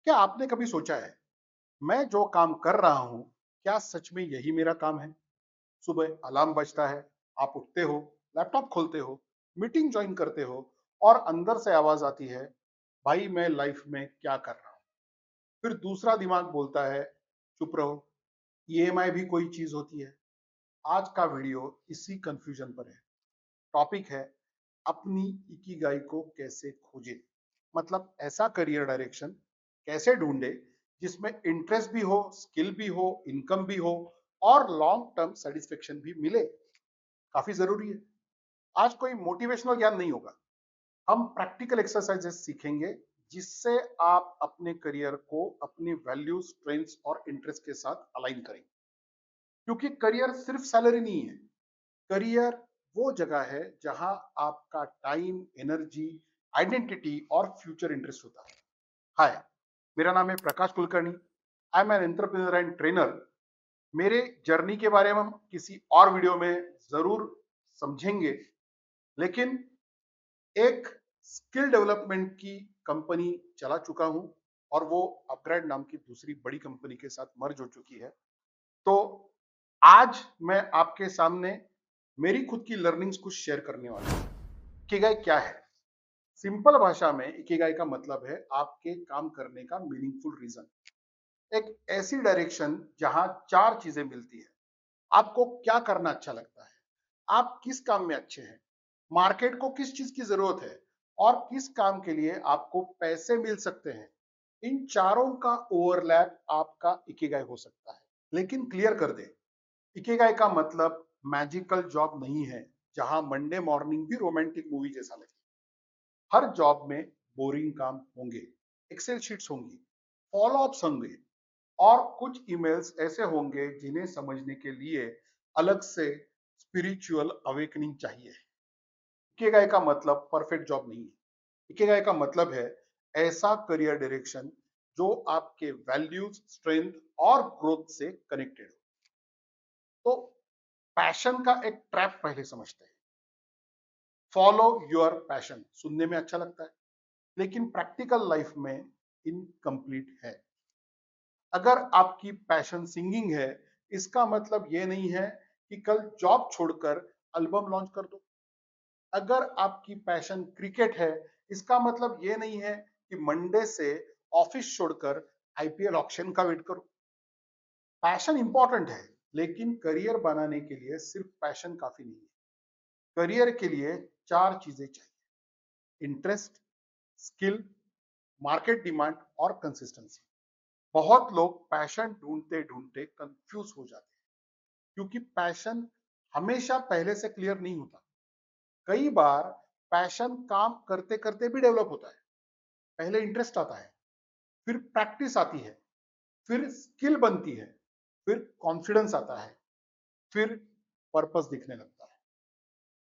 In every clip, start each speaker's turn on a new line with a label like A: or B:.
A: क्या आपने कभी सोचा है, मैं जो काम कर रहा हूं, क्या सच में यही मेरा काम है? सुबह अलार्म बजता है, आप उठते हो, लैपटॉप खोलते हो, मीटिंग ज्वाइन करते हो और अंदर से आवाज आती है, भाई मैं लाइफ में क्या कर रहा हूं? फिर दूसरा दिमाग बोलता है, चुप रहो, ईएमआई भी कोई चीज होती है। आज का वीडियो इसी कंफ्यूजन पर है। टॉपिक है, अपनी इकिगाई को कैसे खोजें। मतलब ऐसा करियर डायरेक्शन कैसे ढूंढे जिसमें इंटरेस्ट भी हो, स्किल भी हो, इनकम भी हो और लॉन्ग टर्म सेटिस्फेक्शन भी मिले। काफी जरूरी है। आज कोई मोटिवेशनल ज्ञान नहीं होगा, हम प्रैक्टिकल एक्सरसाइजेस सीखेंगे जिससे आप अपने करियर को अपनी वैल्यू, स्ट्रेंथ्स और इंटरेस्ट के साथ अलाइन करेंगे। क्योंकि करियर सिर्फ सैलरी नहीं है। करियर वो जगह है जहां आपका टाइम, एनर्जी, आइडेंटिटी और फ्यूचर इंटरेस्ट होता है। हाय, मेरा नाम है Prakash Kulkarni. I am an entrepreneur and trainer. मेरे जर्नी के बारे में हम किसी और वीडियो में जरूर समझेंगे, लेकिन एक स्किल डेवलपमेंट की कंपनी चला चुका हूं और वो अपग्रेड नाम की दूसरी बड़ी कंपनी के साथ मर्ज हो चुकी है। तो आज मैं आपके सामने मेरी खुद की लर्निंग्स कुछ शेयर करने वाला हूं। इकिगाई क्या है? सिंपल भाषा में इकिगाई का मतलब है आपके काम करने का मीनिंगफुल रीजन। एक ऐसी डायरेक्शन जहां चार चीजें मिलती है। आपको क्या करना अच्छा लगता है, आप किस काम में अच्छे हैं, मार्केट को किस चीज की जरूरत है और किस काम के लिए आपको पैसे मिल सकते हैं। इन चारों का ओवरलैप आपका इकिगाई हो सकता है। लेकिन क्लियर कर दे, इकिगाई का मतलब मैजिकल जॉब नहीं है जहां मंडे मॉर्निंग भी रोमांटिक मूवी जैसा लगे। हर जॉब में बोरिंग काम होंगे, एक्सेल शीट्स होंगी, फॉलो अप्स होंगे और कुछ ईमेल्स ऐसे होंगे जिन्हें समझने के लिए अलग से स्पिरिचुअल अवेकनिंग चाहिए। इकिगाई का मतलब परफेक्ट जॉब नहीं है। इकिगाई का मतलब है ऐसा करियर डायरेक्शन जो आपके वैल्यूज, स्ट्रेंथ और ग्रोथ से कनेक्टेड हो। तो पैशन का एक ट्रैप पहले समझते हैं। फॉलो योर पैशन सुनने में अच्छा लगता है, लेकिन प्रैक्टिकल लाइफ में इनकम्प्लीट है। अगर आपकी पैशन सिंगिंग है, इसका मतलब ये नहीं है कि कल जॉब छोड़कर एल्बम लॉन्च कर दो। अगर आपकी पैशन क्रिकेट है, इसका मतलब ये नहीं है कि मंडे से ऑफिस छोड़कर आईपीएल ऑक्शन का वेट करो। पैशन इंपॉर्टेंट है, लेकिन करियर बनाने के लिए सिर्फ पैशन काफी नहीं है। करियर के लिए चार चीजें चाहिए: इंटरेस्ट, स्किल, मार्केट डिमांड और कंसिस्टेंसी। बहुत लोग पैशन ढूंढते ढूंढते कंफ्यूज हो जाते हैं, क्योंकि पैशन हमेशा पहले से क्लियर नहीं होता। कई बार पैशन काम करते करते भी डेवलप होता है। पहले इंटरेस्ट आता है, फिर प्रैक्टिस आती है, फिर स्किल बनती है, फिर कॉन्फिडेंस आता है, फिर पर्पस दिखने लगता है।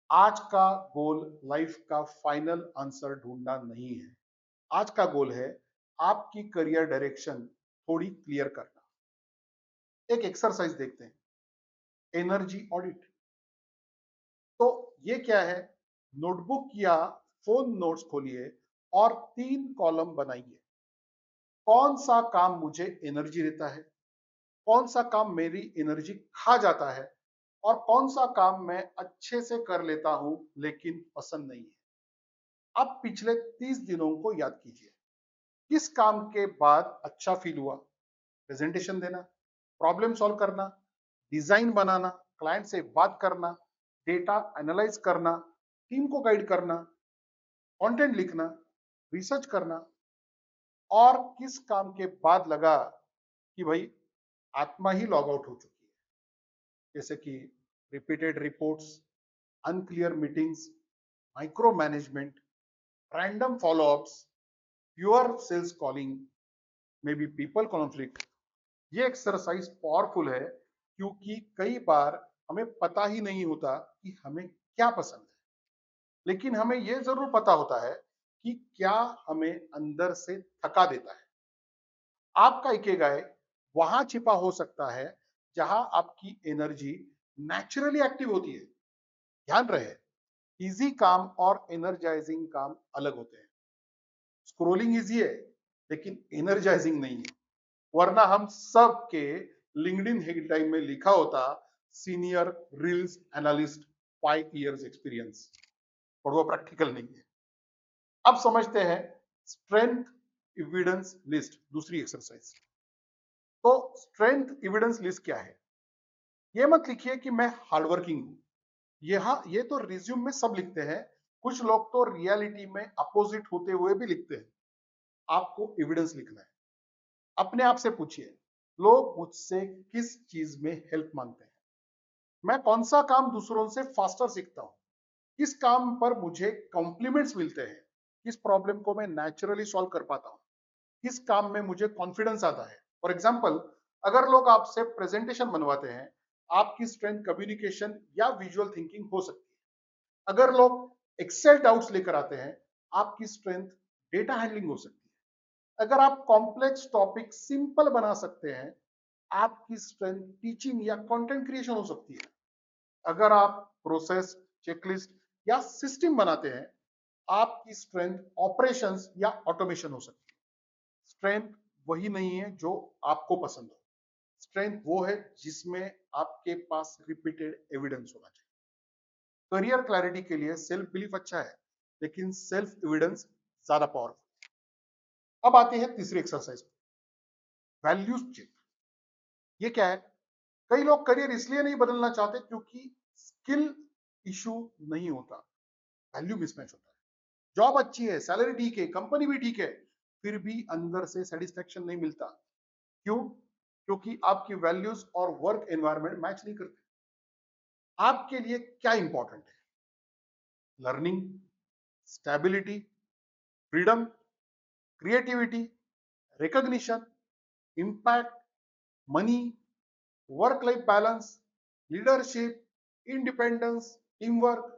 A: आज का गोल लाइफ का फाइनल आंसर ढूंढना नहीं है। आज का गोल है आपकी करियर डायरेक्शन थोड़ी क्लियर करना। एक एक्सरसाइज देखते हैं, एनर्जी ऑडिट। तो ये क्या है? नोटबुक या फोन नोट्स खोलिए और तीन कॉलम बनाइए। कौन सा काम मुझे एनर्जी देता है, कौन सा काम मेरी एनर्जी खा जाता है और कौन सा काम मैं अच्छे से कर लेता हूं लेकिन पसंद नहीं है। अब पिछले 30 दिनों को याद कीजिए। किस काम के बाद अच्छा फील हुआ? प्रेजेंटेशन देना, प्रॉब्लम सॉल्व करना, डिजाइन बनाना, क्लाइंट से बात करना, डेटा एनालाइज करना, टीम को गाइड करना, कंटेंट लिखना, रिसर्च करना। और किस काम के बाद लगा कि भाई आत्मा ही लॉग आउट हो चुकी है? जैसे कि repeated reports, unclear meetings, micro management, random follow ups, pure sales calling, may be people conflict. ये एक्सरसाइज पावरफुल है क्योंकि कई बार हमें पता ही नहीं होता कि हमें क्या पसंद है, लेकिन हमें यह जरूर पता होता है कि क्या हमें अंदर से थका देता है। आपका इकिगाई वहां छिपा हो सकता है जहां आपकी एनर्जी नेचुरली एक्टिव होती है। ध्यान रहे, इजी काम और एनर्जाइजिंग काम अलग होते हैं। स्क्रोलिंग इजी है, लेकिन एनर्जाइजिंग नहीं है। वरना हम सब के लिंक्डइन हेडलाइन में लिखा होता senior reels analyst 5 years experience, और वो प्रैक्टिकल नहीं है। अब समझते हैं स्ट्रेंथ एविडेंस लिस्ट, दूसरी एक्सरसाइज। तो स्ट्रेंथ एविडेंस लिस्ट क्या है? ये मत लिखिए कि मैं हार्डवर्किंग हूं, ये तो रिज्यूम में सब लिखते हैं। कुछ लोग तो रियलिटी में अपोजिट होते हुए भी लिखते हैं। आपको एविडेंस लिखना है। अपने आप से पूछिए, लोग मुझसे किस चीज में हेल्प मांगते हैं? मैं कौन सा काम दूसरों से फास्टर सीखता हूँ? किस काम पर मुझे कॉम्प्लीमेंट्स मिलते हैं? किस प्रॉब्लम को मैं नेचुरली सॉल्व कर पाता हूँ? किस काम में मुझे कॉन्फिडेंस आता है? फॉर एग्जाम्पल, अगर लोग आपसे प्रेजेंटेशन बनवाते हैं, आपकी स्ट्रेंथ कम्युनिकेशन या विजुअल थिंकिंग हो सकती है। अगर लोग एक्सेल डाउट्स लेकर आते हैं, आपकी स्ट्रेंथ डेटा हैंडलिंग हो सकती है। अगर आप कॉम्प्लेक्स टॉपिक सिंपल बना सकते हैं, आपकी स्ट्रेंथ टीचिंग या कंटेंट क्रिएशन हो सकती है। अगर आप प्रोसेस, चेकलिस्ट या सिस्टम बनाते हैं, आपकी स्ट्रेंथ ऑपरेशंस या ऑटोमेशन हो सकती है। स्ट्रेंथ वही नहीं है जो आपको पसंद हो। स्ट्रेंथ वो है जिसमें आपके पास रिपीटेड एविडेंस होना चाहिए। करियर क्लैरिटी के लिए सेल्फ बिलीफ अच्छा है, लेकिन सेल्फ एविडेंस ज्यादा पावरफुल। अब आते हैं तीसरी एक्सरसाइज, वैल्यूज चेक। ये क्या है? कई लोग करियर इसलिए नहीं बदलना चाहते क्योंकि स्किल इशू नहीं होता, वैल्यू मिसमैच होता है। जॉब अच्छी है, सैलरी ठीक है, कंपनी भी ठीक है, फिर भी अंदर से सेटिस्फेक्शन नहीं मिलता। क्यों? क्योंकि आपकी वैल्यूज और वर्क एनवायरनमेंट मैच नहीं करते। आपके लिए क्या इंपॉर्टेंट है? Learning, stability, freedom, creativity, recognition, impact, money, work life balance, leadership, independence, team work.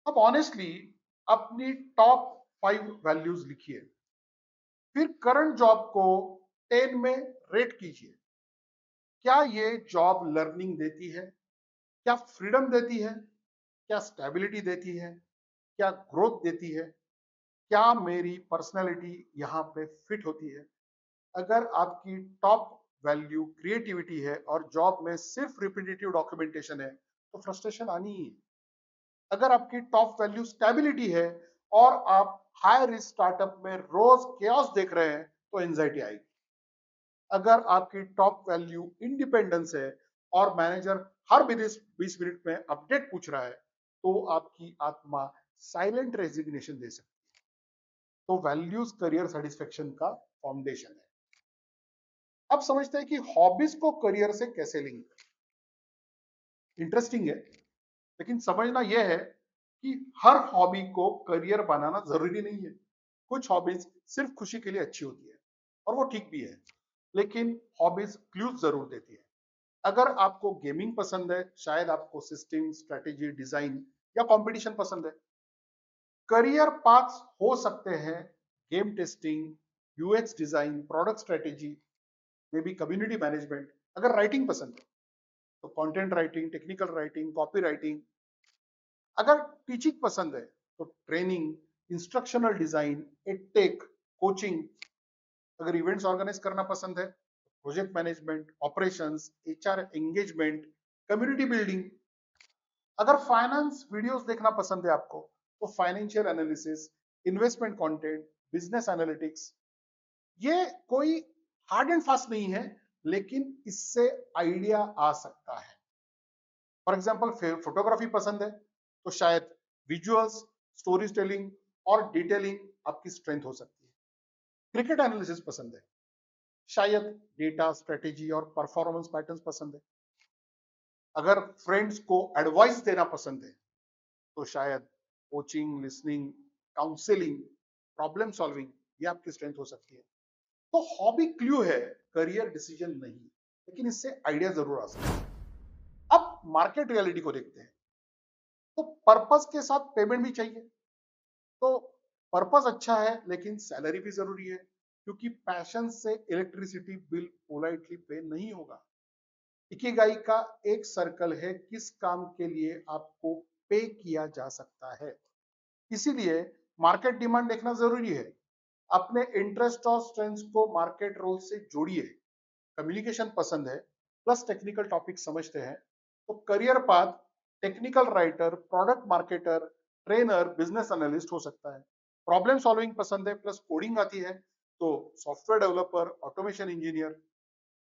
A: अब ऑनेस्टली अपनी टॉप 5 वैल्यूज लिखिए, फिर करंट जॉब को 10 में रेट कीजिए। क्या ये जॉब लर्निंग देती है? क्या फ्रीडम देती है? क्या स्टेबिलिटी देती है? क्या ग्रोथ देती है? क्या मेरी पर्सनैलिटी यहाँ पे फिट होती है? अगर आपकी टॉप वैल्यू क्रिएटिविटी है और जॉब में सिर्फ रिपीटेटिव डॉक्यूमेंटेशन है, तो फ्रस्ट्रेशन आनी ही है। अगर आपकी टॉप वैल्यू स्टेबिलिटी है और आप हाई रिस्क स्टार्टअप में रोज केओस देख रहे हैं, तो एंजाइटी आएगी। अगर आपकी टॉप वैल्यू इंडिपेंडेंस है और मैनेजर हर 20 मिनट में अपडेट पूछ रहा है, तो आपकी आत्मा साइलेंट रेजिग्नेशन दे सकती है। तो वैल्यूज करियर सेटिस्फेक्शन का फाउंडेशन है। अब समझते हैं कि हॉबीज को करियर से कैसे लिंक करें। इंटरेस्टिंग है, लेकिन समझना यह है कि हर हॉबी को करियर बनाना जरूरी नहीं है। कुछ हॉबीज सिर्फ खुशी के लिए अच्छी होती है, और वो ठीक भी है। लेकिन हॉबीज क्लूज जरूर देती है। अगर आपको गेमिंग पसंद है, शायद आपको सिस्टम, स्ट्रेटेजी, डिजाइन या कंपटीशन पसंद है। करियर पाथ्स हो सकते हैं game testing, UX design, product strategy, may be community management. अगर राइटिंग पसंद है तो content writing, technical writing, copy writing. अगर टीचिंग पसंद है तो training, instructional design, edtech, coaching. अगर इवेंट्स ऑर्गेनाइज करना पसंद है, project management, operations, HR engagement, community building. अगर फाइनेंस वीडियोस देखना पसंद है आपको, तो financial analysis, investment content, business analytics. ये कोई हार्ड एंड फास्ट नहीं है, लेकिन इससे आइडिया आ सकता है। फॉर एग्जाम्पल, फोटोग्राफी पसंद है तो शायद विजुअल्स, स्टोरी टेलिंग और डिटेलिंग आपकी स्ट्रेंथ हो सकती है। क्रिकेट एनालिसिस पसंद है, शायद डेटा, स्ट्रेटेजी और परफॉर्मेंस पैटर्न्स पसंद है। अगर फ्रेंड्स को एडवाइस देना पसंद है, तो शायद coaching, listening, counselling, problem solving ये आपकी स्ट्रेंथ हो सकती है। तो हॉबी क्लू है, करियर डिसीजन नहीं, लेकिन इससे आइडिया जरूर आ सकता है। अब मार्केट रियलिटी को देखते हैं। तो पर्पस के साथ पेमेंट भी चाहिए। तो पर्पस अच्छा है, लेकिन सैलरी भी जरूरी है, क्योंकि पैशन से इलेक्ट्रिसिटी बिल पोलाइटली पे नहीं होगा। इकिगाई का एक सर्कल है, किस काम के लिए आपको पे किया जा सकता है। इसीलिए मार्केट डिमांड देखना जरूरी है। अपने इंटरेस्ट और स्ट्रेंथ्स को मार्केट रोल से जोड़िए। कम्युनिकेशन पसंद है प्लस टेक्निकल टॉपिक समझते हैं तो career path technical writer, product marketer, trainer, business analyst हो सकता है। प्रॉब्लम सॉल्विंग पसंद है प्लस कोडिंग आती है तो software developer, automation engineer.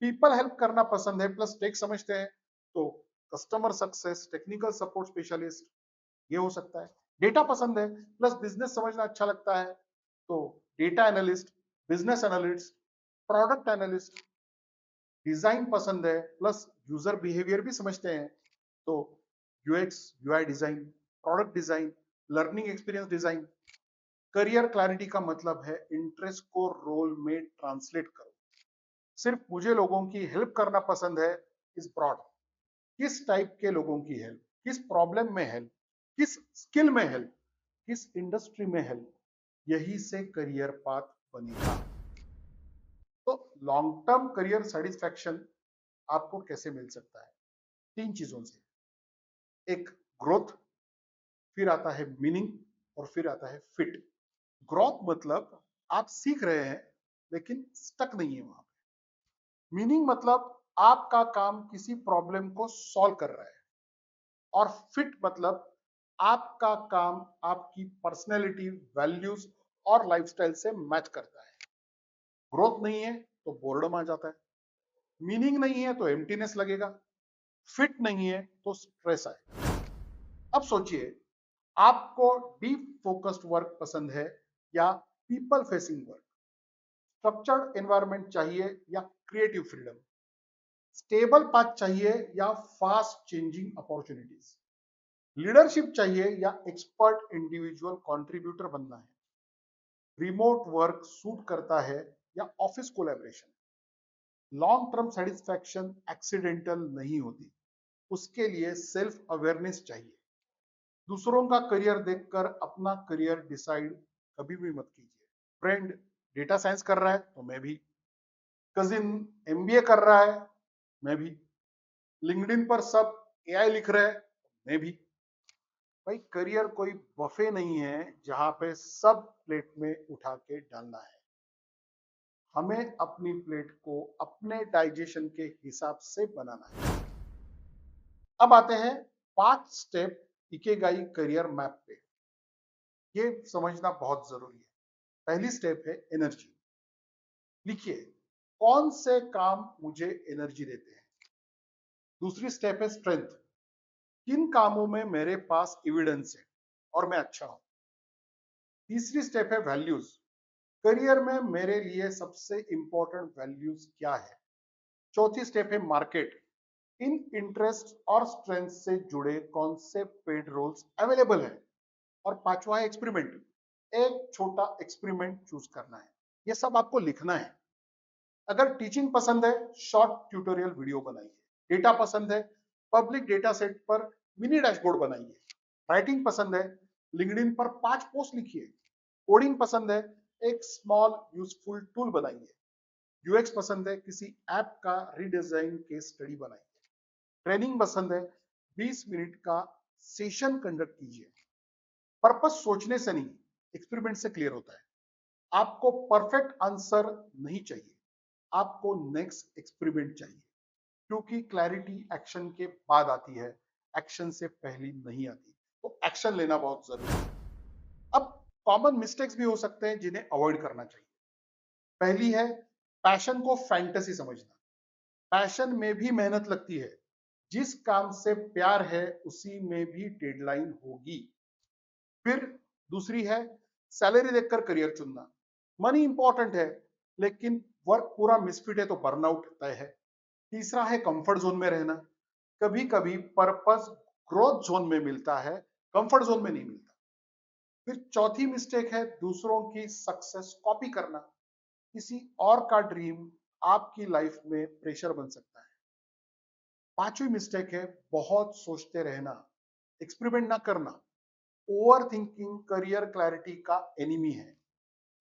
A: People help करना पसंद है प्लस टेक समझते हैं तो customer success, technical support specialist ये हो सकता है। डेटा पसंद है प्लस बिजनेस समझना अच्छा लगता है तो data analyst, business analyst, product analyst. Design पसंद है प्लस यूजर बिहेवियर भी समझते हैं तो UX UI design, product design, learning experience design. Career clarity का मतलब है इंटरेस्ट को रोल में ट्रांसलेट करो। सिर्फ मुझे लोगों की हेल्प करना पसंद है इज ब्रॉड। किस टाइप के लोगों की हेल्प, किस प्रॉब्लम में हेल्प, किस स्किल में हेल्प, किस इंडस्ट्री में हेल्प, यही से करियर पाथ बनेगा। तो लॉन्ग टर्म करियर सेटिस्फैक्शन आपको कैसे मिल सकता है? तीन चीजों से। एक ग्रोथ, फिर आता है मीनिंग और फिर आता है फिट। ग्रोथ मतलब आप सीख रहे हैं लेकिन स्टक नहीं है वहां पे। मीनिंग मतलब आपका काम किसी प्रॉब्लम को सॉल्व कर रहा है। और फिट मतलब आपका काम आपकी पर्सनैलिटी, वैल्यूज और लाइफस्टाइल से मैच करता है। ग्रोथ नहीं है तो बोर्डम आ जाता है, मीनिंग नहीं है तो एम्प्टीनेस लगेगा, फिट नहीं है तो स्ट्रेस आए। अब सोचिए, आपको डीप फोकस्ड वर्क पसंद है या people facing work? Structured environment चाहिए या क्रिएटिव फ्रीडम? स्टेबल पाथ चाहिए या फास्ट चेंजिंग अपॉर्चुनिटीज? लीडरशिप चाहिए या एक्सपर्ट इंडिविजुअल कंट्रीब्यूटर बनना है? रिमोट वर्क सूट करता है या office collaboration? Long term satisfaction accidental नहीं होती, उसके लिए सेल्फ अवेयरनेस चाहिए। दूसरों का करियर देखकर अपना करियर डिसाइड कभी भी मत कीजिए। फ्रेंड डेटा साइंस कर रहा है तो मैं भी, कजिन एमबीए कर रहा है मैं भी, लिंक्डइन पर सब एआई लिख रहे हैं मैं भी। भाई करियर कोई बफे नहीं है जहां पे सब प्लेट में उठा के डालना है। हमें अपनी प्लेट को अपने डाइजेशन के हिसाब से बनाना है। अब आते हैं 5 स्टेप इकेगाई करियर मैप पे। ये समझना बहुत जरूरी है। पहली स्टेप है एनर्जी। लिखिए कौन से काम मुझे एनर्जी देते हैं। दूसरी स्टेप है स्ट्रेंथ। किन कामों में मेरे पास एविडेंस है और मैं अच्छा हूं। तीसरी स्टेप है वैल्यूज। करियर में मेरे लिए सबसे इंपॉर्टेंट वैल्यूज क्या है। चौथी स्टेप है मार्केट। इन इंटरेस्ट और स्ट्रेंथ से जुड़े कौन से पेड रोल्स अवेलेबल है। और पांचवा है एक्सपेरिमेंट। एक छोटा एक्सपेरिमेंट चूज करना है। ये सब आपको लिखना है। अगर टीचिंग पसंद है शॉर्ट ट्यूटोरियल वीडियो बनाइए। डेटा पसंद है पब्लिक डेटा सेट पर मिनी डैशबोर्ड बनाइए। राइटिंग पसंद है लिंक्डइन पर 5 पोस्ट लिखिए। कोडिंग पसंद है एक स्मॉल यूजफुल टूल बनाइए। यूएक्स पसंद है किसी ऐप का रीडिजाइन केस स्टडी बनाइए। ट्रेनिंग पसंद है 20 मिनट का सेशन कंडक्ट कीजिए। पर्पस सोचने से नहीं, एक्सपेरिमेंट से क्लियर होता है। आपको परफेक्ट आंसर नहीं चाहिए, आपको नेक्स्ट एक्सपेरिमेंट चाहिए। क्योंकि क्लैरिटी एक्शन के बाद आती है, एक्शन से पहले नहीं आती। तो एक्शन लेना बहुत जरूरी है। अब कॉमन मिस्टेक्स भी हो सकते हैं जिन्हें अवॉइड करना चाहिए। पहली है पैशन को फैंटेसी समझना। पैशन में भी मेहनत लगती है। जिस काम से प्यार है उसी में भी डेडलाइन होगी। फिर दूसरी है सैलरी देखकर करियर चुनना। मनी इंपॉर्टेंट है लेकिन वर्क पूरा मिसफिट है तो बर्नआउट तय है। तीसरा है कंफर्ट जोन में रहना। कभी कभी पर्पस ग्रोथ जोन में मिलता है, कंफर्ट जोन में नहीं मिलता। फिर चौथी मिस्टेक है दूसरों की सक्सेस कॉपी करना। किसी और का ड्रीम आपकी लाइफ में प्रेशर बन सकता है। पांचवी मिस्टेक है बहुत सोचते रहना, एक्सपेरिमेंट ना करना। ओवर थिंकिंग करियर क्लैरिटी का एनिमी है।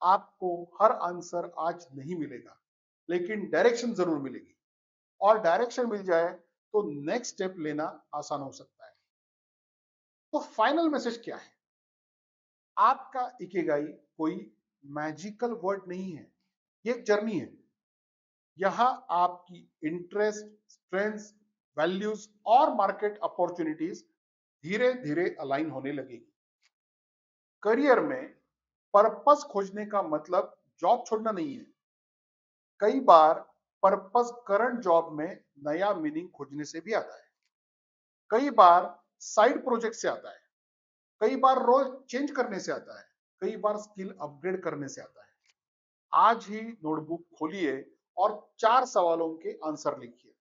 A: आपको हर आंसर आज नहीं मिलेगा लेकिन डायरेक्शन जरूर मिलेगी। और डायरेक्शन मिल जाए तो नेक्स्ट स्टेप लेना आसान हो सकता है। तो फाइनल मैसेज क्या है? आपका इकिगाई कोई मैजिकल वर्ड नहीं है, ये एक जर्नी है। यहाँ आपकी इंटरेस्ट, स्ट्रेंथ्स, वैल्यूज और मार्केट अपॉर्चुनिटीज धीरे धीरे अलाइन होने लगेगी। करियर में पर्पस खोजने का मतलब जॉब छोड़ना नहीं है। कई बार पर्पस करंट जॉब में नया मीनिंग खोजने से भी आता है। कई बार साइड प्रोजेक्ट से आता है। कई बार रोल चेंज करने से आता है। कई बार स्किल अपग्रेड करने से आता है। आज ही नोटबुक खोलिए और 4 सवालों के आंसर लिखिए।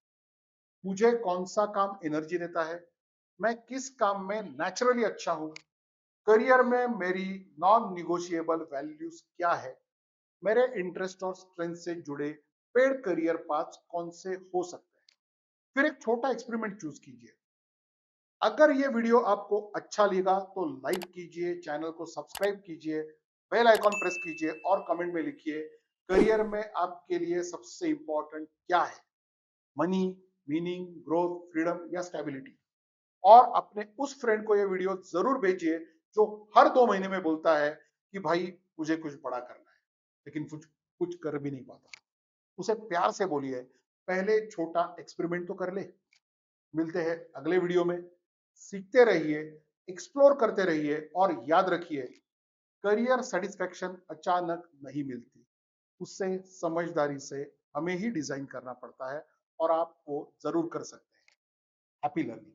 A: मुझे कौन सा काम एनर्जी देता है? मैं किस काम में नेचुरली अच्छा हूं? करियर में मेरी नॉन निगोशिएबल वैल्यूज क्या है? मेरे इंटरेस्ट और स्ट्रेंथ से जुड़े पेड करियर पाथ्स कौन से हो सकते हैं? फिर एक छोटा एक्सपेरिमेंट चूज कीजिए। अगर ये वीडियो आपको अच्छा लगा तो लाइक कीजिए, चैनल को सब्सक्राइब कीजिए, बेल आइकॉन प्रेस कीजिए और कमेंट में लिखिए करियर में आपके लिए सबसे इंपॉर्टेंट क्या है? मनी, मीनिंग, ग्रोथ, फ्रीडम या स्टेबिलिटी? और अपने उस फ्रेंड को ये वीडियो जरूर भेजिए जो हर 2 महीने में बोलता है कि भाई मुझे कुछ बड़ा करना है लेकिन कुछ कुछ कर भी नहीं पाता। उसे प्यार से बोलिए पहले छोटा एक्सपेरिमेंट तो कर ले। मिलते हैं अगले वीडियो में। सीखते रहिए, एक्सप्लोर करते रहिए और याद रखिए करियर सेटिस्फेक्शन अचानक नहीं मिलती, उससे समझदारी से हमें ही डिजाइन करना पड़ता है और आप वो जरूर कर सकते हैं। Happy learning.